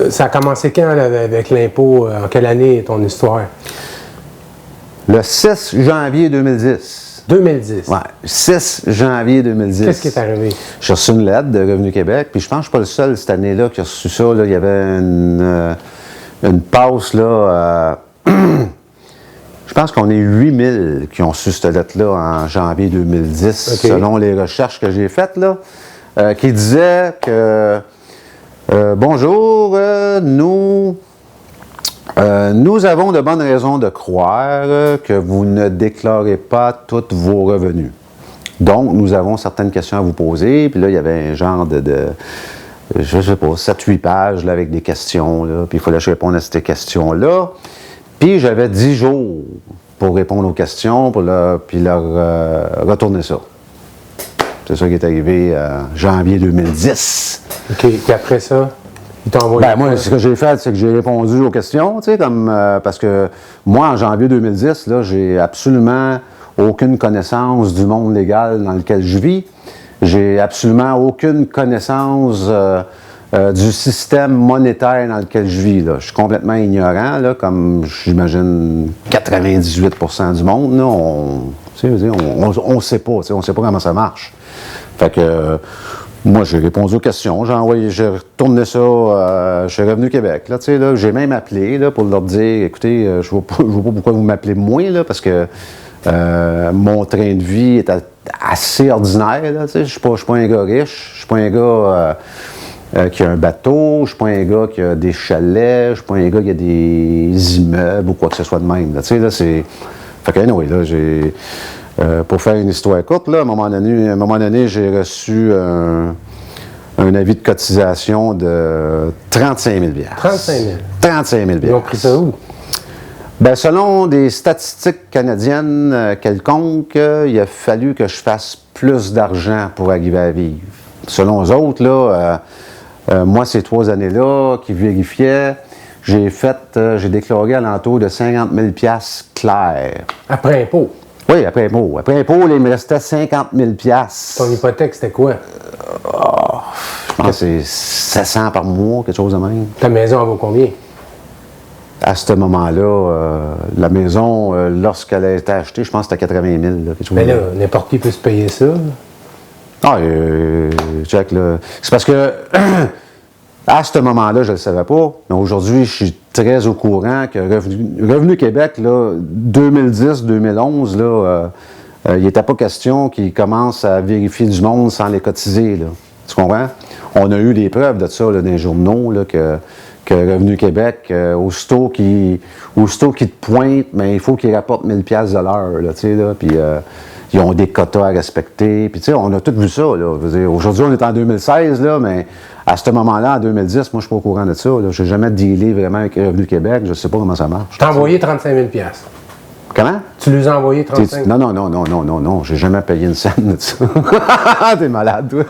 Ça a commencé quand là, avec l'impôt? En quelle année ton histoire? Le 6 janvier 2010. 2010? Ouais, 6 janvier 2010. Qu'est-ce qui est arrivé? J'ai reçu une lettre de Revenu Québec, puis je pense que je ne suis pas le seul cette année-là qui a reçu ça. Là. Il y avait une passe, là. Je pense qu'on est 8000 qui ont reçu cette lettre-là en janvier 2010, Okay. selon les recherches que j'ai faites, là, qui disaient que bonjour, nous avons de bonnes raisons de croire que vous ne déclarez pas tous vos revenus. Donc, nous avons certaines questions à vous poser. Puis là, il y avait un genre je ne sais pas, 7-8 pages là, avec des questions. Là, puis il fallait que je réponde à ces questions-là. Puis j'avais 10 jours pour répondre aux questions, puis leur retourner ça. C'est ça qui est arrivé en janvier 2010. OK. Puis après ça, ils t'ont envoyé. Ben moi, ce que j'ai fait, c'est que j'ai répondu aux questions, tu sais, comme parce que moi, en janvier 2010, là, j'ai absolument aucune connaissance du monde légal dans lequel je vis. J'ai absolument aucune connaissance du système monétaire dans lequel je vis. Là. Je suis complètement ignorant, là, comme j'imagine 98% du monde. Là, on ne sait pas, on sait pas comment ça marche. Fait que moi, j'ai répondu aux questions, j'ai retourné ça chez Revenu Québec. Là, là, j'ai même appelé là, pour leur dire, écoutez, je ne vois pas pourquoi vous m'appelez moi, là, parce que mon train de vie est assez ordinaire. Je ne suis pas un gars riche, je ne suis pas un gars qui a un bateau, je ne suis pas un gars qui a des chalets, je ne suis pas un gars qui a des immeubles ou quoi que ce soit de même. Là, fait que, anyway, là, j'ai... pour faire une histoire courte, là, à un moment donné, j'ai reçu un avis de cotisation de 35 000 35 000? 35 000 Ils ont pris ça où? Bien, selon des statistiques canadiennes quelconques, il a fallu que je fasse plus d'argent pour arriver à vivre. Selon eux autres, là, moi, ces 3 années-là, qui vérifiaient, j'ai déclaré à l'entour de 50 000 clairs. Après impôt? Oui, après impôt. Après impôt, il me restait 50 000 Ton hypothèque, c'était quoi? Je pense que c'est 700 par mois, quelque chose de même. Ta maison, elle vaut combien? À ce moment-là, la maison, lorsqu'elle a été achetée, je pense que c'était 80 000. Là, quelque chose Mais là, n'importe qui peut se payer ça. Ah, Jack, là. C'est parce que, à ce moment-là, je ne le savais pas, mais aujourd'hui, je suis très au courant que Revenu Québec, là, 2010-2011, là, il n'était pas question qu'ils commencent à vérifier du monde sans les cotiser, là. Tu comprends? On a eu des preuves de ça, là, dans les journaux, là, que Revenu Québec, aussitôt qu'ils te pointent, mais il faut qu'ils rapportent 1000 $ de l'heure, là, tu sais, là, puis ils ont des quotas à respecter, puis tu sais, on a tout vu ça, là. Aujourd'hui, on est en 2016, là, mais à ce moment-là, en 2010, moi, je ne suis pas au courant de ça, là. Je n'ai jamais dealé vraiment avec Revenu Québec, je ne sais pas comment ça marche. Je t'ai envoyé 35 000 $. Comment? Tu lui as envoyé 35 000 $? Non, j'ai jamais payé une scène de ça. T'es malade, toi.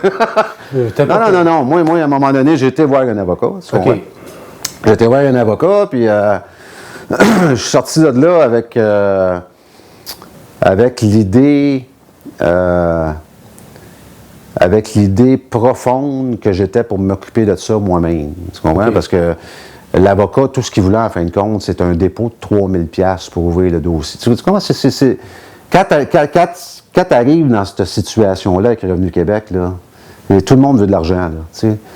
Non. Moi, à un moment donné, j'ai été voir un avocat. OK. J'ai été voir un avocat, puis je suis sorti de là avec l'idée profonde que j'étais pour m'occuper de ça moi-même. Tu comprends? Okay. Parce que l'avocat, tout ce qu'il voulait, en fin de compte, c'est un dépôt de 3 000 $ pour ouvrir le dossier. Tu comprends? Quand tu arrives dans cette situation-là avec Revenu Québec, là, tout le monde veut de l'argent. Là,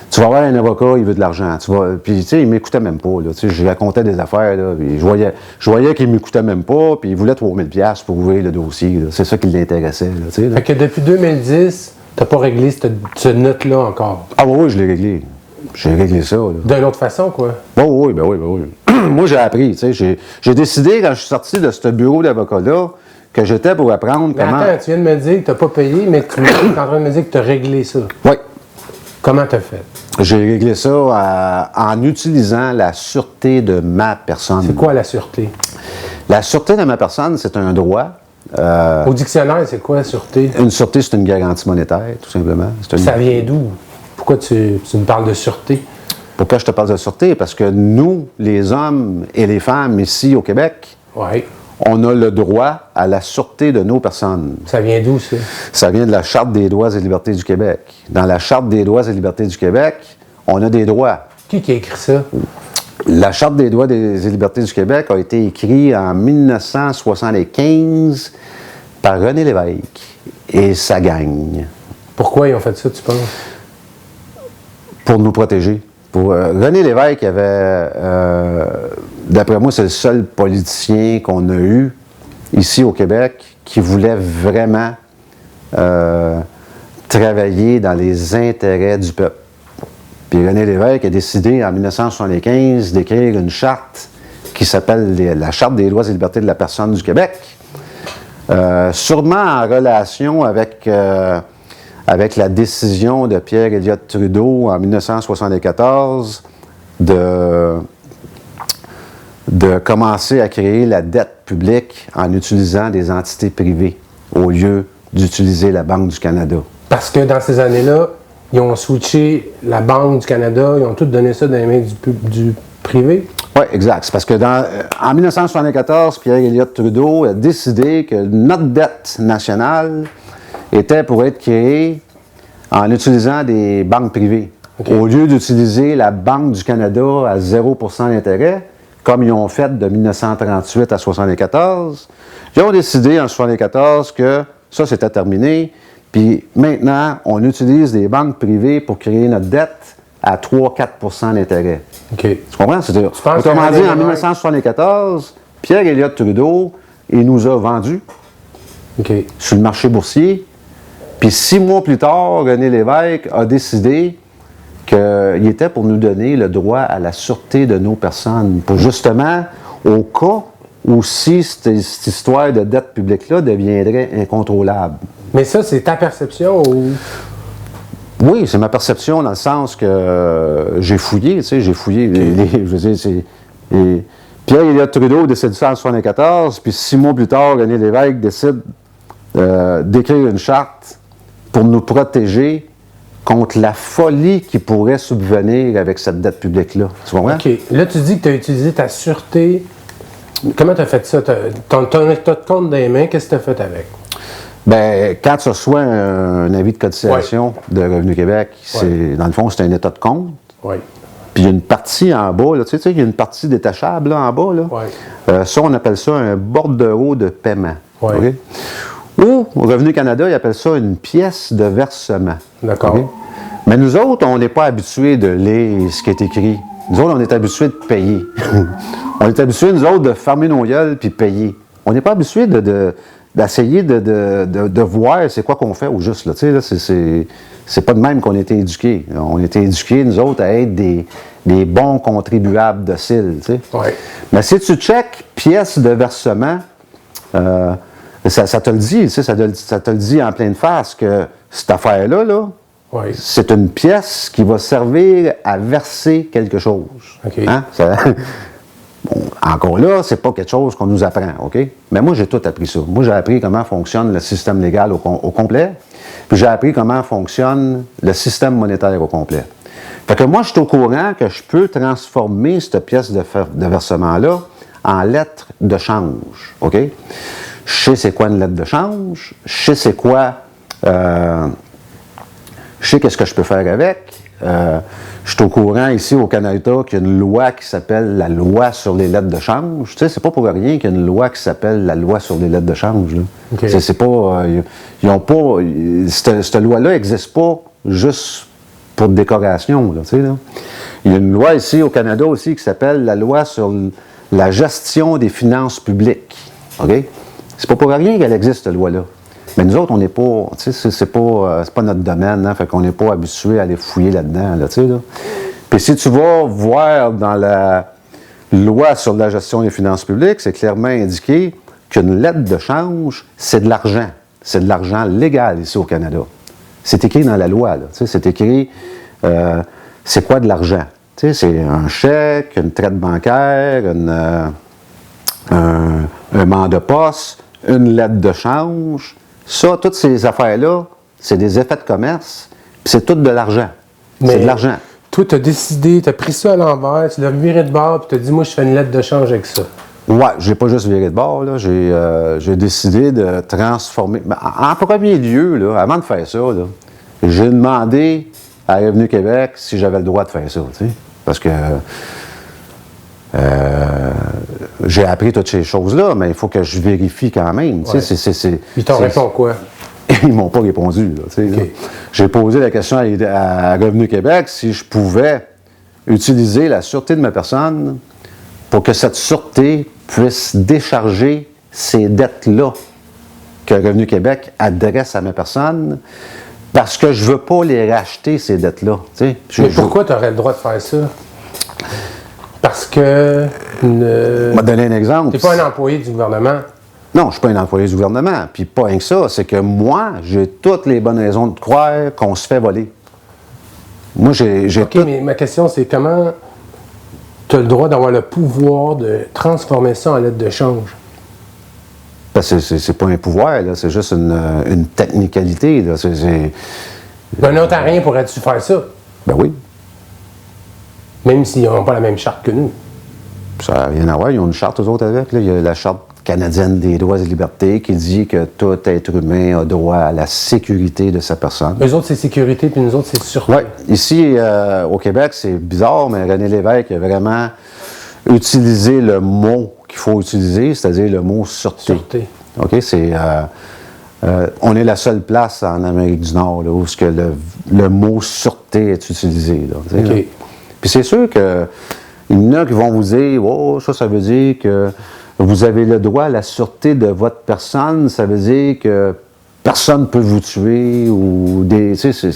tu vas voir un avocat, il veut de l'argent. Puis, il ne m'écoutait même pas. Là, je racontais des affaires. Là, puis je voyais qu'il ne m'écoutait même pas. Puis, il voulait 3 000 $ pour ouvrir le dossier. Là. C'est ça qui l'intéressait. Là. Fait que depuis 2010, tu n'as pas réglé cette note-là encore? Ah, oui, je l'ai réglé. J'ai réglé ça. D'une autre façon, quoi? Oui. Moi, j'ai appris. J'ai décidé, quand je suis sorti de ce bureau d'avocat-là, que j'étais pour apprendre comment... Attends, tu viens de me dire que tu n'as pas payé, mais tu es en train de me dire que tu as réglé ça. Oui. Comment tu as fait? J'ai réglé ça en utilisant la sûreté de ma personne. C'est quoi la sûreté? La sûreté de ma personne, c'est un droit. Au dictionnaire, c'est quoi la sûreté? Une sûreté, c'est une garantie monétaire, tout simplement. Ça vient d'où? Pourquoi tu me parles de sûreté? Pourquoi je te parle de sûreté? Parce que nous, les hommes et les femmes ici au Québec, ouais, on a le droit à la sûreté de nos personnes. Ça vient d'où, ça? Ça vient de la Charte des droits et libertés du Québec. Dans la Charte des droits et libertés du Québec, on a des droits. Qui a écrit ça? La Charte des droits et libertés du Québec a été écrite en 1975 par René Lévesque et sa gang. Pourquoi ils ont fait ça, tu penses? Pour nous protéger. René Lévesque avait, d'après moi, c'est le seul politicien qu'on a eu ici au Québec qui voulait vraiment travailler dans les intérêts du peuple. Puis René Lévesque a décidé en 1975 d'écrire une charte qui s'appelle la Charte des droits et libertés de la personne du Québec, sûrement en relation avec la décision de Pierre Elliott Trudeau en 1974 de commencer à créer la dette publique en utilisant des entités privées au lieu d'utiliser la Banque du Canada. Parce que dans ces années-là, ils ont switché la Banque du Canada, ils ont tout donné ça dans les mains du privé? Oui, exact. C'est parce que en 1974, Pierre Elliott Trudeau a décidé que notre dette nationale était pour être créée en utilisant des banques privées. Okay. Au lieu d'utiliser la Banque du Canada à 0% d'intérêt, comme ils ont fait de 1938 à 1974, ils ont décidé en 1974 que ça, c'était terminé. Puis maintenant, on utilise des banques privées pour créer notre dette à 3-4% d'intérêt. Okay. Tu comprends? Autrement dit, en 1974, Pierre Elliott Trudeau, il nous a vendus sur le marché boursier. Puis 6 mois plus tard, René Lévesque a décidé qu'il était pour nous donner le droit à la sûreté de nos personnes. Pour justement, au cas où si cette histoire de dette publique-là deviendrait incontrôlable. Mais ça, c'est ta perception ou... Oui, c'est ma perception dans le sens que j'ai fouillé, tu sais, j'ai fouillé. Je veux dire, Pierre Elliott Trudeau décide ça en 1974, puis 6 mois plus tard, René Lévesque décide d'écrire une charte pour nous protéger contre la folie qui pourrait subvenir avec cette dette publique-là. Tu comprends? OK. Là, tu dis que tu as utilisé ta sûreté. Comment tu as fait ça? Ton état de compte dans les mains, qu'est-ce que tu as fait avec? Bien, quand tu reçois un avis de cotisation de Revenu Québec, dans le fond, c'est un état de compte. Oui. Puis il y a une partie en bas, là, tu sais, il y a une partie détachable là, en bas. Là. Ça, on appelle ça un bordereau de paiement. Okay? Ou, au Revenu Canada, ils appellent ça une pièce de versement. D'accord. Okay? Mais nous autres, on n'est pas habitués de lire ce qui est écrit. Nous autres, on est habitués de payer. On est habitués, nous autres, de fermer nos gueules puis payer. On n'est pas habitués d'essayer de voir c'est quoi qu'on fait au juste. Là. Tu sais, là, c'est pas de même qu'on a été éduqués. On a été éduqués, nous autres, à être des bons contribuables dociles. Tu sais. Mais si tu checkes pièce de versement, ça te le dit, tu sais, ça te le dit en pleine face que cette affaire-là, c'est une pièce qui va servir à verser quelque chose. Okay. Hein? Bon, encore là, c'est pas quelque chose qu'on nous apprend, OK? Mais moi, j'ai tout appris ça. Moi, j'ai appris comment fonctionne le système légal au complet, puis j'ai appris comment fonctionne le système monétaire au complet. Fait que moi, je suis au courant que je peux transformer cette pièce de versement-là en lettre de change, OK? Je sais c'est quoi une lettre de change, je sais c'est quoi... je sais qu'est-ce que je peux faire avec. Je suis au courant ici au Canada qu'il y a une loi qui s'appelle la loi sur les lettres de change. Tu sais, c'est pas pour rien qu'il y a une loi qui s'appelle la loi sur les lettres de change. Là. Okay. C'est pas... ils ont pas... Cette loi-là n'existe pas juste pour décoration. Là, tu sais, là. Il y a une loi ici au Canada aussi qui s'appelle la loi sur la gestion des finances publiques. OK? C'est pas pour rien qu'elle existe, cette loi-là. Mais nous autres, on n'est pas, tu sais, c'est pas notre domaine, hein, fait qu'on n'est pas habitué à aller fouiller là-dedans, là, tu sais, là. Puis si tu vas voir dans la loi sur la gestion des finances publiques, c'est clairement indiqué qu'une lettre de change, c'est de l'argent. C'est de l'argent légal ici au Canada. C'est écrit dans la loi, là, tu sais, c'est écrit, c'est quoi de l'argent? Tu sais, c'est un chèque, une traite bancaire, un mandat de poste, une lettre de change. Ça, toutes ces affaires-là, c'est des effets de commerce, puis c'est tout de l'argent. C'est de l'argent. Toi, tu as décidé, tu as pris ça à l'envers, tu l'as viré de bord, puis tu as dit, moi, je fais une lettre de change avec ça. Ouais, j'ai pas juste viré de bord, là. J'ai décidé de transformer. En premier lieu, là, avant de faire ça, là, j'ai demandé à Revenu Québec si j'avais le droit de faire ça, tu sais. Parce que j'ai appris toutes ces choses-là, mais il faut que je vérifie quand même. Ouais. Ils t'ont répondu quoi? Ils m'ont pas répondu. Là, là. J'ai posé la question à Revenu Québec si je pouvais utiliser la sûreté de ma personne pour que cette sûreté puisse décharger ces dettes-là que Revenu Québec adresse à ma personne, parce que je ne veux pas les racheter, ces dettes-là. Mais pourquoi tu aurais le droit de faire ça? Parce que... Je vais donner un exemple. Tu n'es pas un employé du gouvernement. Non, je ne suis pas un employé du gouvernement. Puis pas rien que ça, c'est que moi, j'ai toutes les bonnes raisons de croire qu'on se fait voler. Moi, j'ai OK, mais ma question, c'est comment tu as le droit d'avoir le pouvoir de transformer ça en lettre de change? Parce que c'est pas un pouvoir, là, c'est juste une technicalité. Là. Un Ontarien pourrait-tu faire ça? Ben oui. Même s'ils n'ont pas la même charte que nous. Ça n'a rien à voir. Ils ont une charte, eux autres, avec. Là. Il y a la Charte canadienne des droits et libertés qui dit que tout être humain a droit à la sécurité de sa personne. Eux autres, c'est sécurité, puis nous autres, c'est sûreté. Oui. Ici, au Québec, c'est bizarre, mais René Lévesque a vraiment utilisé le mot qu'il faut utiliser, c'est-à-dire le mot sûreté. Sûreté. OK? On est la seule place en Amérique du Nord là, où ce que le mot sûreté est utilisé. Là, OK. Là. Puis c'est sûr qu'il y en a qui vont vous dire, oh, ça veut dire que vous avez le droit à la sûreté de votre personne, ça veut dire que personne ne peut vous tuer ou des. Tu sais,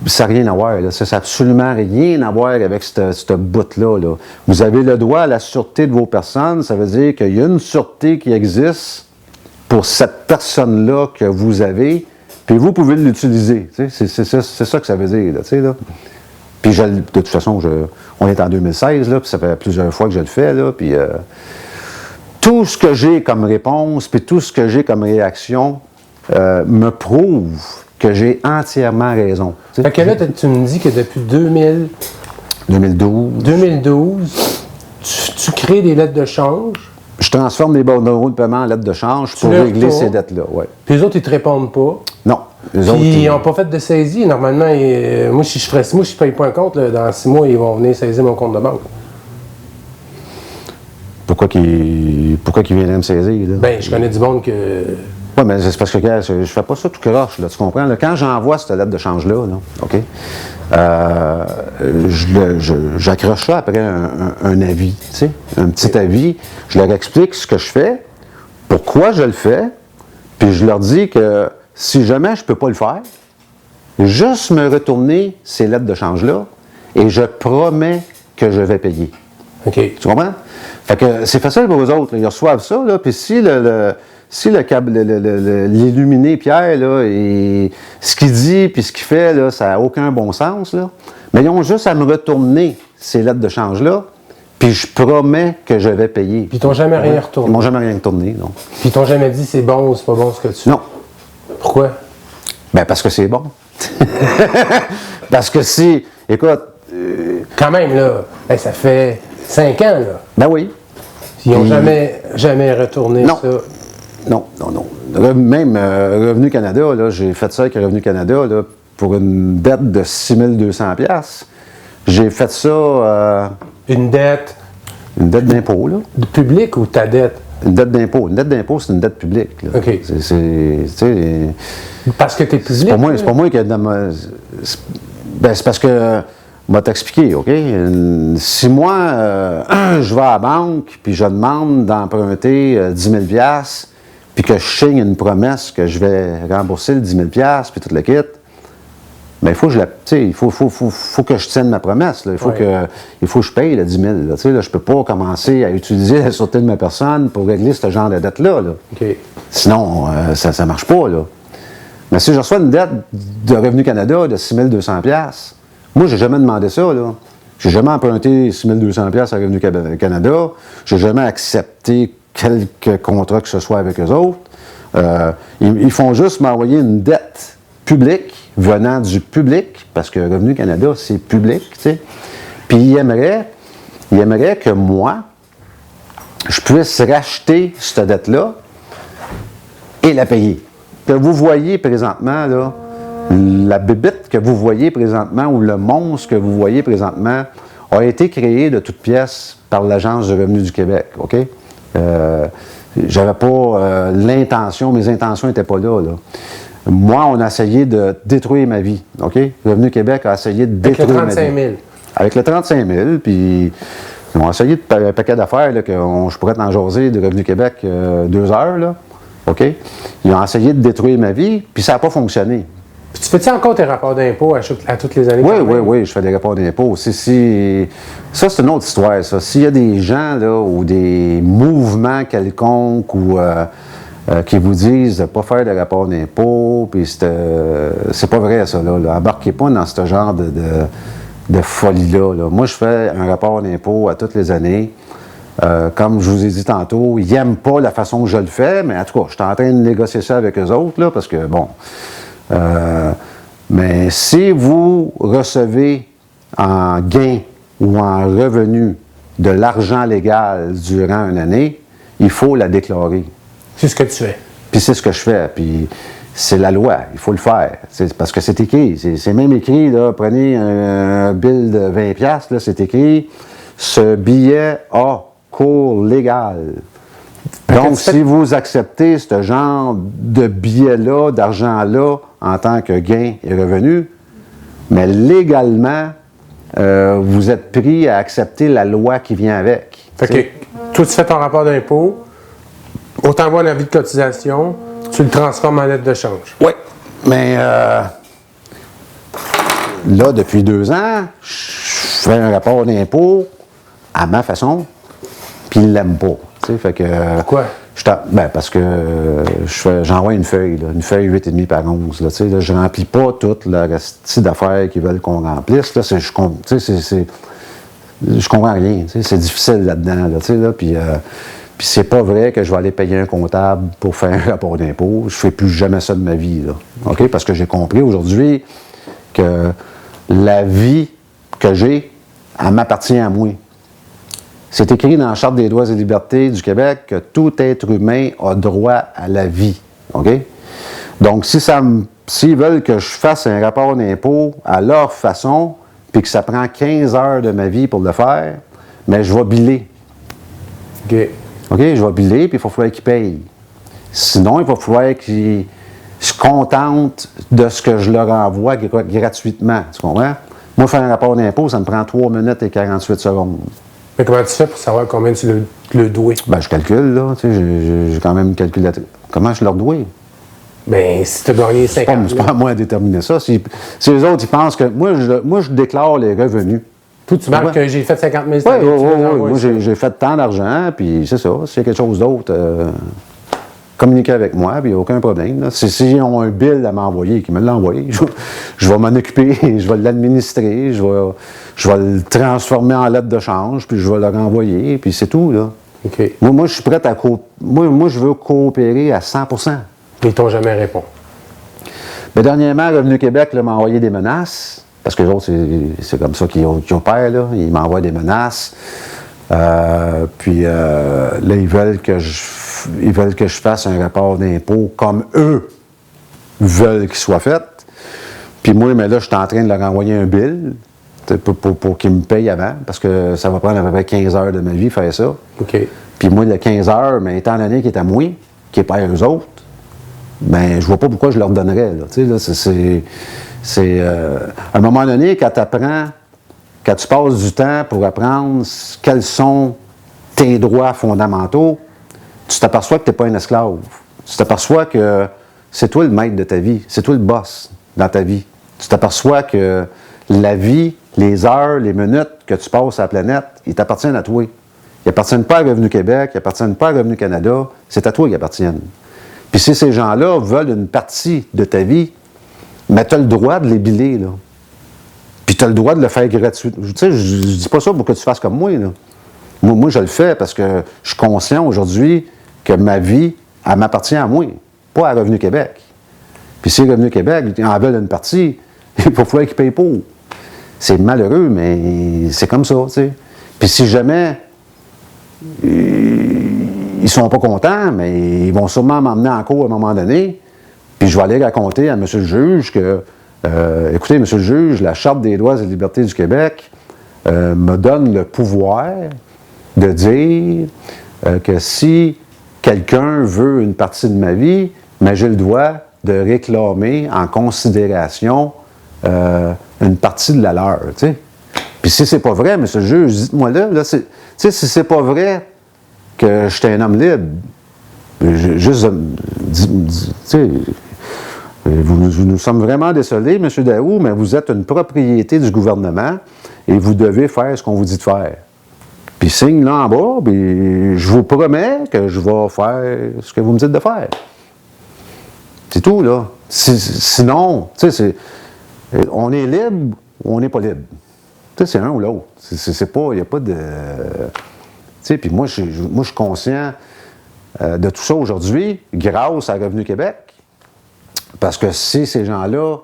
ça n'a rien à voir. Là. Ça n'a absolument rien à voir avec ce bout-là. Là. Vous avez le droit à la sûreté de vos personnes, ça veut dire qu'il y a une sûreté qui existe pour cette personne-là que vous avez, puis vous pouvez l'utiliser. Tu sais, c'est ça que ça veut dire. Là, tu sais, là. Puis de toute façon, on est en 2016, là, puis ça fait plusieurs fois que je le fais, là, puis tout ce que j'ai comme réponse, puis tout ce que j'ai comme réaction me prouve que j'ai entièrement raison. Fait que là, tu me dis que depuis 2012, tu crées des lettres de change. Je transforme les bordereaux de paiement en lettres de change pour régler ces dettes-là. Ouais. Puis les autres, ils ne te répondent pas. Non. Puis ils n'ont pas fait de saisie. Normalement, moi, si je ne paye pas un compte, là, dans 6 mois, ils vont venir saisir mon compte de banque. Pourquoi qu'ils viendraient me saisir? Là? Ben, je connais du monde que... Oui, mais c'est parce que je fais pas ça tout croche, là, tu comprends? Là, quand j'envoie cette lettre de change-là, là, OK, j'accroche ça après un avis, tu sais, un petit avis. Je leur explique ce que je fais, pourquoi je le fais, puis je leur dis que si jamais je ne peux pas le faire, juste me retourner ces lettres de change-là et je promets que je vais payer. OK. Tu comprends? Fait que c'est facile pour eux autres. Là. Ils reçoivent ça, là, puis si l'illuminé Pierre, là, et ce qu'il dit puis ce qu'il fait, là, ça n'a aucun bon sens, là. Mais ils ont juste à me retourner ces lettres de change-là, puis je promets que je vais payer. Puis ils t'ont jamais rien retourné. Ils m'ont jamais rien retourné, non. Puis ils t'ont jamais dit c'est bon ou c'est pas bon ce que tu fais. Non. Pourquoi? Ben parce que c'est bon. Parce que si, écoute... Quand même, là, ça fait 5 ans, là. Ben oui. Ils n'ont jamais retourné non. ça. Non. Même Revenu Canada, là, j'ai fait ça avec Revenu Canada là, pour une dette de 6 200 $. J'ai fait ça... Une dette... Une dette d'impôt, là. Publique ou ta dette? Une dette d'impôt. Une dette d'impôt, c'est une dette publique. Là. OK. Parce que tu es public? C'est pas moi qui... c'est parce que... Je vais t'expliquer, OK? Si moi, je vais à la banque puis je demande d'emprunter 10 000 $, puis que je signe une promesse que je vais rembourser le 10 000 $, puis tout le kit, bien, il faut que je tienne ma promesse. Là. Il faut que je paye le 10 000 $. Là, je ne peux pas commencer à utiliser la sûreté de ma personne pour régler ce genre de dette-là. Là. Okay. Sinon, ça ne marche pas. Là. Mais si je reçois une dette de Revenu Canada de 6 200 $, moi, je n'ai jamais demandé ça. Je n'ai jamais emprunté 6 200 $ à Revenu Canada. Je n'ai jamais accepté quelque contrat que ce soit avec eux autres. Ils font juste m'envoyer une dette publique venant du public, parce que Revenu Canada, c'est public, tu sais. Puis ils aimeraient que moi, je puisse racheter cette dette-là et la payer. Que vous voyez présentement, là, La bébite que vous voyez présentement ou le monstre que vous voyez présentement a été créé de toutes pièces par l'Agence du revenu du Québec, OK? J'avais pas l'intention, mes intentions n'étaient pas là. Moi, on a essayé de détruire ma vie, OK? Revenu Québec a essayé de détruire ma vie. Avec le 35 000. Avec le 35 000, puis ils ont essayé un paquet d'affaires, là, je pourrais t'en jaser de Revenu Québec 2 heures, là, OK? Ils ont essayé de détruire ma vie, puis ça n'a pas fonctionné. Puis tu fais-tu encore tes rapports d'impôts à toutes les années? Oui, je fais des rapports d'impôts. Ça, c'est une autre histoire, ça. S'il y a des gens, là, ou des mouvements quelconques, ou qui vous disent de ne pas faire de rapports d'impôts, puis c'est pas vrai, ça, là. Embarquez pas dans ce genre de folie-là, là. Moi, je fais un rapport d'impôts à toutes les années. Comme je vous ai dit tantôt, ils n'aiment pas la façon que je le fais, mais en tout cas, je suis en train de négocier ça avec eux autres, là, parce que, bon... mais si vous recevez en gain ou en revenu de l'argent légal durant une année, il faut la déclarer. C'est ce que tu fais. Puis c'est ce que je fais. Puis c'est la loi, il faut le faire. Parce que c'est écrit. C'est même écrit, là, prenez un bill de 20$, là, c'est écrit, ce billet a cours légal. Donc, si vous acceptez ce genre de billet-là, d'argent-là, en tant que gain et revenu, mais légalement, vous êtes pris à accepter la loi qui vient avec. Fait que toi, tu fais ton rapport d'impôt, on t'envoie un avis de cotisation, tu le transformes en lettre de change. Oui, mais là, depuis 2 ans, je fais un rapport d'impôt à ma façon, puis il ne l'aime pas. Fait que, pourquoi? Parce que j'envoie une feuille 8,5 par 11. Là, je ne remplis pas toute la reste d'affaires qu'ils veulent qu'on remplisse. Là, je comprends rien. C'est difficile là-dedans. Là, puis c'est pas vrai que je vais aller payer un comptable pour faire un rapport d'impôt. Je ne fais plus jamais ça de ma vie. Là, OK? Parce que j'ai compris aujourd'hui que la vie que j'ai, elle m'appartient à moi. C'est écrit dans la Charte des droits et libertés du Québec que tout être humain a droit à la vie. OK? Donc, s'ils veulent que je fasse un rapport d'impôt à leur façon, puis que ça prend 15 heures de ma vie pour le faire, mais je vais biller. OK. OK? Je vais biller, puis il va falloir qu'ils payent. Sinon, il va falloir qu'ils se contentent de ce que je leur envoie gratuitement. Tu comprends? Moi, faire un rapport d'impôt, ça me prend 3 minutes et 48 secondes. Mais comment tu fais pour savoir combien tu le dois? Ben, je calcule, là. Tu sais, j'ai quand même calculé. Comment je leur dois? Ben, si tu as gagné 50 000. C'est pas à moi à déterminer ça. Si les autres, ils pensent que... Moi, je déclare les revenus. Toi, tu marques que j'ai fait 50 000 Oui. Moi, j'ai fait tant d'argent, puis c'est ça. S'il y a quelque chose d'autre, communiquez avec moi, puis il n'y a aucun problème. Là. S'ils ont un bill à m'envoyer, qu'ils me l'ont envoyé, je vais m'en occuper, je vais l'administrer, je vais le transformer en lettre de change, puis je vais le renvoyer, puis c'est tout, là. OK. Moi, je suis prêt à moi, je veux coopérer à 100%. Ils t'ont jamais répondu. Mais dernièrement, Revenu Québec m'a envoyé des menaces, parce que les autres, c'est comme ça qu'ils opèrent, là. Ils m'envoient des menaces. Puis là, ils veulent que je fasse un rapport d'impôt comme eux veulent qu'il soit fait. Puis moi, mais là, je suis en train de leur envoyer un bill pour qu'ils me payent avant, parce que ça va prendre à peu près 15 heures de ma vie faire ça. OK. Puis moi, le 15 heures, mais étant donné qu'il est à moi, qui n'est pas à eux autres, ben je vois pas pourquoi je leur donnerais. Là. Tu sais, là, à un moment donné, quand tu passes du temps pour apprendre quels sont tes droits fondamentaux, tu t'aperçois que tu n'es pas un esclave. Tu t'aperçois que c'est toi le maître de ta vie, c'est toi le boss dans ta vie. Tu t'aperçois que la vie, les heures, les minutes que tu passes à la planète, ils t'appartiennent à toi. Ils n'appartiennent pas à Revenu Québec, ils n'appartiennent pas à Revenu Canada, c'est à toi qu'ils appartiennent. Puis si ces gens-là veulent une partie de ta vie, mais tu as le droit de les biller, là. Puis tu as le droit de le faire gratuitement. Tu sais, je dis pas ça pour que tu fasses comme moi, là. Moi, je le fais parce que je suis conscient aujourd'hui que ma vie, elle m'appartient à moi, pas à Revenu Québec. Puis si Revenu Québec, ils en veulent une partie, il va falloir qu'ils payent pour. C'est malheureux, mais c'est comme ça, tu sais. Puis si jamais ils sont pas contents, mais ils vont sûrement m'emmener en cours à un moment donné, puis je vais aller raconter à M. le juge que écoutez, monsieur le juge, la Charte des droits et libertés du Québec me donne le pouvoir de dire que si quelqu'un veut une partie de ma vie, mais j'ai le droit de réclamer en considération une partie de la leur, tu sais. Puis si c'est pas vrai, monsieur le juge, dites-moi là tu sais, si c'est pas vrai que je suis un homme libre, juste, tu sais, nous sommes vraiment désolés, M. Daou, mais vous êtes une propriété du gouvernement et vous devez faire ce qu'on vous dit de faire. Puis signe là en bas, puis je vous promets que je vais faire ce que vous me dites de faire. C'est tout, là. Sinon, tu sais, on est libre ou on n'est pas libre. Tu sais, c'est un ou l'autre. C'est pas, il n'y a pas de... Tu sais, puis moi, je suis conscient de tout ça aujourd'hui, grâce à Revenu Québec. Parce que si ces gens-là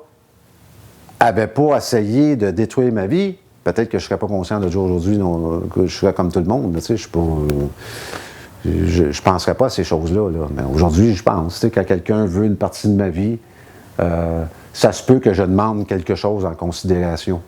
n'avaient pas essayé de détruire ma vie, peut-être que je ne serais pas conscient de dire aujourd'hui que je serais comme tout le monde. Tu sais, je ne penserais pas à ces choses-là. Là. Mais aujourd'hui, je pense. Tu sais, quand quelqu'un veut une partie de ma vie, ça se peut que je demande quelque chose en considération.